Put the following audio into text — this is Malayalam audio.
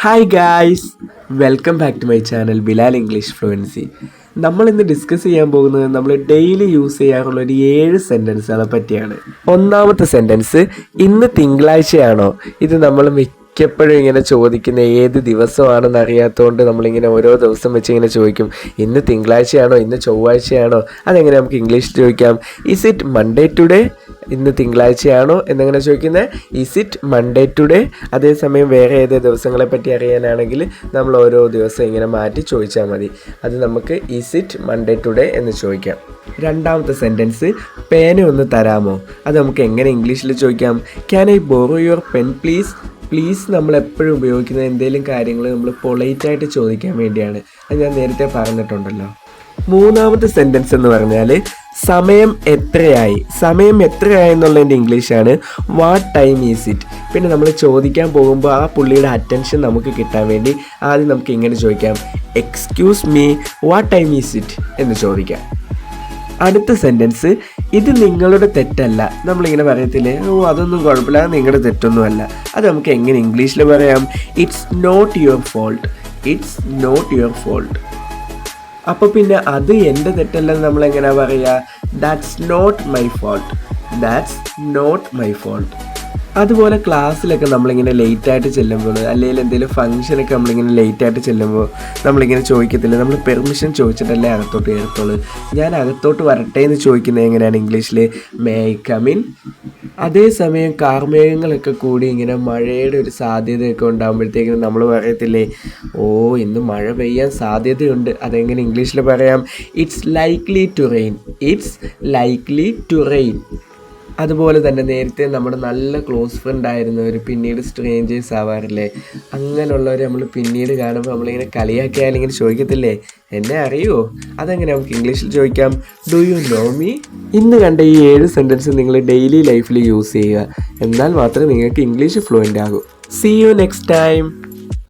Hi guys, welcome back to my channel Bilal English fluency. നമ്മൾ ഇന്ന് ഡിസ്കസ് ചെയ്യാൻ പോകുന്നത് നമ്മൾ ഡെയിലി യൂസ് ചെയ്യാറുള്ള ഒരു 7 സെൻറ്റൻസുകളെ പറ്റിയാണ്. ഒന്നാമത്തെ സെൻറ്റൻസ്, ഇന്ന് തിങ്കളാഴ്ചയാണോ? ഇത് നമ്മൾ മിക്കപ്പോഴും ഇങ്ങനെ ചോദിക്കുന്ന ഏത് ദിവസമാണെന്ന് അറിയാത്തതുകൊണ്ട് നമ്മളിങ്ങനെ ഓരോ ദിവസം വെച്ച് ഇങ്ങനെ ചോദിക്കും. ഇന്ന് തിങ്കളാഴ്ചയാണോ, ഇന്ന് ചൊവ്വാഴ്ചയാണോ? അതെങ്ങനെ നമുക്ക് ഇംഗ്ലീഷിൽ ചോദിക്കാം? Is it Monday today? ഇന്ന് തിങ്കളാഴ്ചയാണോ എന്നിങ്ങനെ ചോദിക്കുന്നത് ഈസ് ഇറ്റ് മൺഡേ ടുഡേ. അതേസമയം വേറെ ഏത് ദിവസങ്ങളെ പറ്റി അറിയാനാണെങ്കിൽ നമ്മൾ ഓരോ ദിവസം ഇങ്ങനെ മാറ്റി ചോദിച്ചാൽ മതി. അത് നമുക്ക് ഈസ് ഇറ്റ് മൺഡേ ടുഡേ എന്ന് ചോദിക്കാം. രണ്ടാമത്തെ സെൻറ്റൻസ്, പേന ഒന്ന് തരാമോ? അത് നമുക്ക് എങ്ങനെ ഇംഗ്ലീഷിൽ ചോദിക്കാം? Can I borrow your pen please? Please നമ്മൾ എപ്പോഴും ഉപയോഗിക്കുന്ന എന്തെങ്കിലും കാര്യങ്ങൾ നമ്മൾ പൊളൈറ്റായിട്ട് ചോദിക്കാൻ വേണ്ടിയാണ്. അത് ഞാൻ നേരത്തെ പറഞ്ഞിട്ടുണ്ടല്ലോ. മൂന്നാമത്തെ സെൻറ്റൻസ് എന്ന് പറഞ്ഞാൽ സമയം എത്രയായി. സമയം എത്രയായി എന്നുള്ളതിൻ്റെ ഇംഗ്ലീഷാണ് വാട്ട് ടൈം ഈസ് ഇറ്റ്. പിന്നെ നമ്മൾ ചോദിക്കാൻ പോകുമ്പോൾ ആ പുള്ളിയുടെ അറ്റൻഷൻ നമുക്ക് കിട്ടാൻ വേണ്ടി ആദ്യം നമുക്ക് ഇങ്ങനെ ചോദിക്കാം, excuse me, what time is it എന്ന് ചോദിക്കാം. അടുത്ത സെൻറ്റൻസ്, ഇത് നിങ്ങളുടെ തെറ്റല്ല. നമ്മളിങ്ങനെ പറയത്തില്ലേ, ഓ അതൊന്നും കുഴപ്പമില്ല, അത് നിങ്ങളുടെ തെറ്റൊന്നുമല്ല. അത് നമുക്ക് എങ്ങനെ ഇംഗ്ലീഷിൽ പറയാം? It's not your fault. It's not your fault. അപ്പോൾ പിന്നെ അത് എൻ്റെ തെറ്റല്ലെന്ന് നമ്മളെങ്ങനെയാണ് പറയുക? That's not my fault. That's not my fault. അതുപോലെ ക്ലാസ്സിലൊക്കെ നമ്മളിങ്ങനെ ലേറ്റായിട്ട് ചെല്ലുമ്പോൾ, അല്ലെങ്കിൽ എന്തെങ്കിലും ഫംഗ്ഷനൊക്കെ നമ്മളിങ്ങനെ ലേറ്റായിട്ട് ചെല്ലുമ്പോൾ നമ്മളിങ്ങനെ ചോദിക്കത്തില്ല, നമ്മൾ പെർമിഷൻ ചോദിച്ചിട്ടല്ലേ അകത്തോട്ട് കയറത്തുള്ളൂ. ഞാൻ അകത്തോട്ട് വരട്ടെ എന്ന് ചോദിക്കുന്നത് എങ്ങനെയാണ് ഇംഗ്ലീഷിൽ? May I come in. അതേസമയം കാർമേഘങ്ങളൊക്കെ കൂടി ഇങ്ങനെ മഴയുടെ ഒരു സാധ്യതയൊക്കെ ഉണ്ടാകുമ്പോഴത്തേക്കും നമ്മൾ പറയത്തില്ലേ, ഓ ഇന്ന് മഴ പെയ്യാൻ സാധ്യതയുണ്ട്. അതെങ്ങനെ ഇംഗ്ലീഷിൽ പറയാം? It's likely to rain. It's likely to rain. അതുപോലെ തന്നെ നേരത്തെ നമ്മുടെ നല്ല ക്ലോസ് ഫ്രണ്ട് ആയിരുന്നവർ പിന്നീട് സ്ട്രേഞ്ചേഴ്സ് ആവാറില്ലേ? അങ്ങനെയുള്ളവർ നമ്മൾ പിന്നീട് കാണുമ്പോൾ നമ്മളിങ്ങനെ കളിയാക്കിയാൽ ഇങ്ങനെ ചോദിക്കത്തില്ലേ, എന്നെ അറിയുമോ? അതെങ്ങനെ നമുക്ക് ഇംഗ്ലീഷിൽ ചോദിക്കാം? Do you know me? ഇന്ന് കണ്ട ഈ 7 സെൻറ്റൻസ് നിങ്ങൾ ഡെയിലി ലൈഫിൽ യൂസ് ചെയ്യുക. എന്നാൽ മാത്രമേ നിങ്ങൾക്ക് ഇംഗ്ലീഷ് ഫ്ലുവൻ്റ് ആകൂ. See you next time.